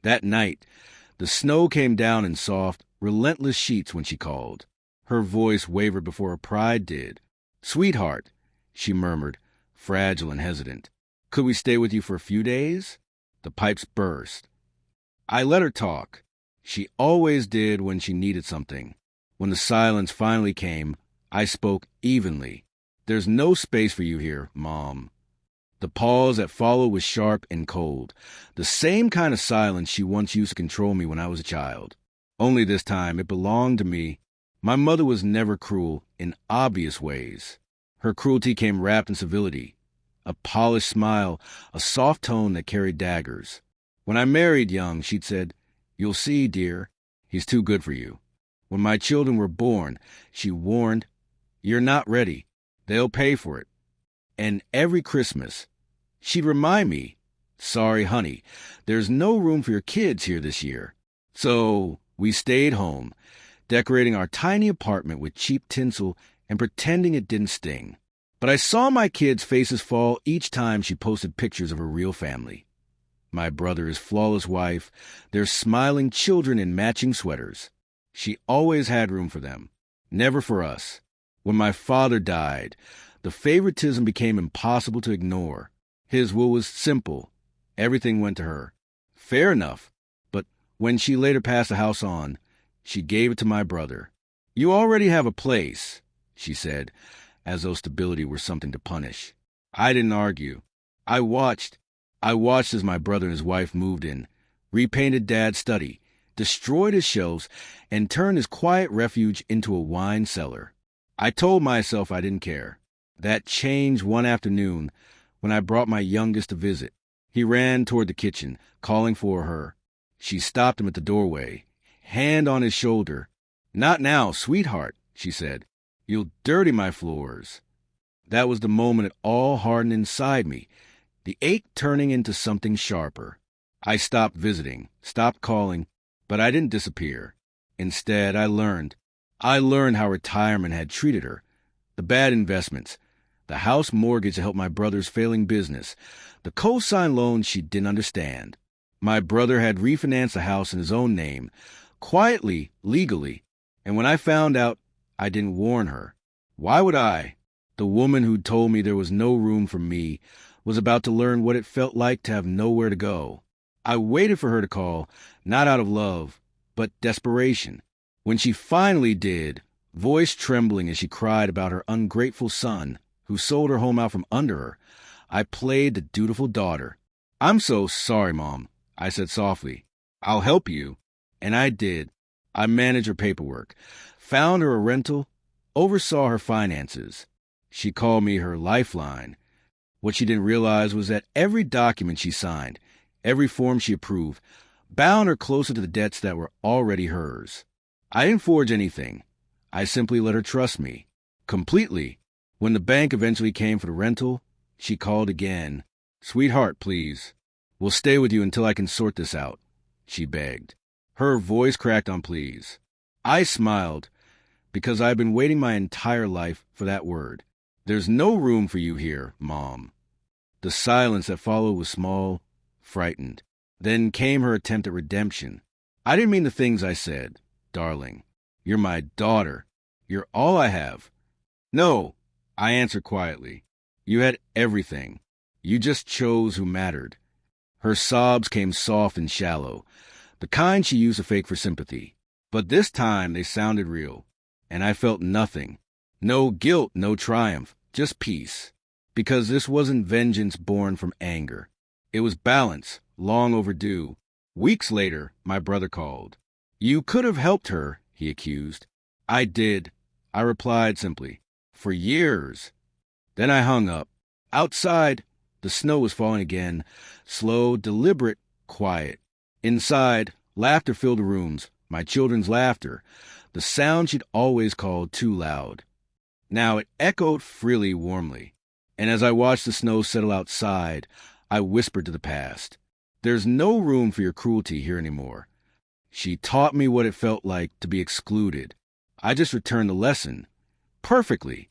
That night, the snow came down in soft, relentless sheets when she called. Her voice wavered before her pride did. "Sweetheart," she murmured, fragile and hesitant. "Could we stay with you for a few days?" The pipes burst. I let her talk. She always did when she needed something. When the silence finally came, I spoke evenly. "There's no space for you here, Mom." The pause that followed was sharp and cold, the same kind of silence she once used to control me when I was a child. Only this time it belonged to me. My mother was never cruel in obvious ways. Her cruelty came wrapped in civility, a polished smile, a soft tone that carried daggers. When I married young, she'd said, "You'll see, dear, he's too good for you." When my children were born, she warned, "You're not ready. They'll pay for it." And every Christmas, she'd remind me, "Sorry, honey, there's no room for your kids here this year." So we stayed home, decorating our tiny apartment with cheap tinsel and pretending it didn't sting. But I saw my kids' faces fall each time she posted pictures of her real family. My brother, his flawless wife, their smiling children in matching sweaters. She always had room for them, never for us. When my father died, the favoritism became impossible to ignore. His will was simple. Everything went to her. Fair enough. But when she later passed the house on, she gave it to my brother. "You already have a place," she said, as though stability were something to punish. I didn't argue. I watched as my brother and his wife moved in, repainted Dad's study, destroyed his shelves, and turned his quiet refuge into a wine cellar. I told myself I didn't care. That changed one afternoon when I brought my youngest to visit. He ran toward the kitchen, calling for her. She stopped him at the doorway, hand on his shoulder. "Not now, sweetheart," she said. "You'll dirty my floors." That was the moment it all hardened inside me, the ache turning into something sharper. I stopped visiting, stopped calling, but I didn't disappear. Instead, I learned how retirement had treated her. The bad investments, the house mortgage to help my brother's failing business, the co-sign loans she didn't understand. My brother had refinanced the house in his own name, quietly, legally, and when I found out, I didn't warn her. Why would I? The woman who'd told me there was no room for me was about to learn what it felt like to have nowhere to go. I waited for her to call, not out of love, but desperation. When she finally did, voice trembling as she cried about her ungrateful son, who sold her home out from under her, I played the dutiful daughter. "I'm so sorry, Mom," I said softly. "I'll help you." And I did. I managed her paperwork, found her a rental, oversaw her finances. She called me her lifeline. What she didn't realize was that every document she signed, every form she approved, bound her closer to the debts that were already hers. I didn't forge anything. I simply let her trust me. Completely. When the bank eventually came for the rental, she called again. "Sweetheart, please. We'll stay with you until I can sort this out," she begged. Her voice cracked on please. I smiled, because I've been waiting my entire life for that word. "There's no room for you here, Mom." The silence that followed was small, frightened. Then came her attempt at redemption. "I didn't mean the things I said, darling. You're my daughter. You're all I have." "No," I answered quietly. "You had everything. You just chose who mattered." Her sobs came soft and shallow, the kind she used to fake for sympathy. But this time they sounded real, and I felt nothing. No guilt, no triumph, just peace. Because this wasn't vengeance born from anger. It was balance, long overdue. Weeks later, my brother called. "You could have helped her," he accused. "I did," I replied simply. "For years." Then I hung up. Outside, the snow was falling again, slow, deliberate, quiet. Inside, laughter filled the rooms, my children's laughter, the sound she'd always called too loud. Now it echoed freely, warmly. And as I watched the snow settle outside, I whispered to the past, "There's no room for your cruelty here anymore." She taught me what it felt like to be excluded. I just returned the lesson. Perfectly.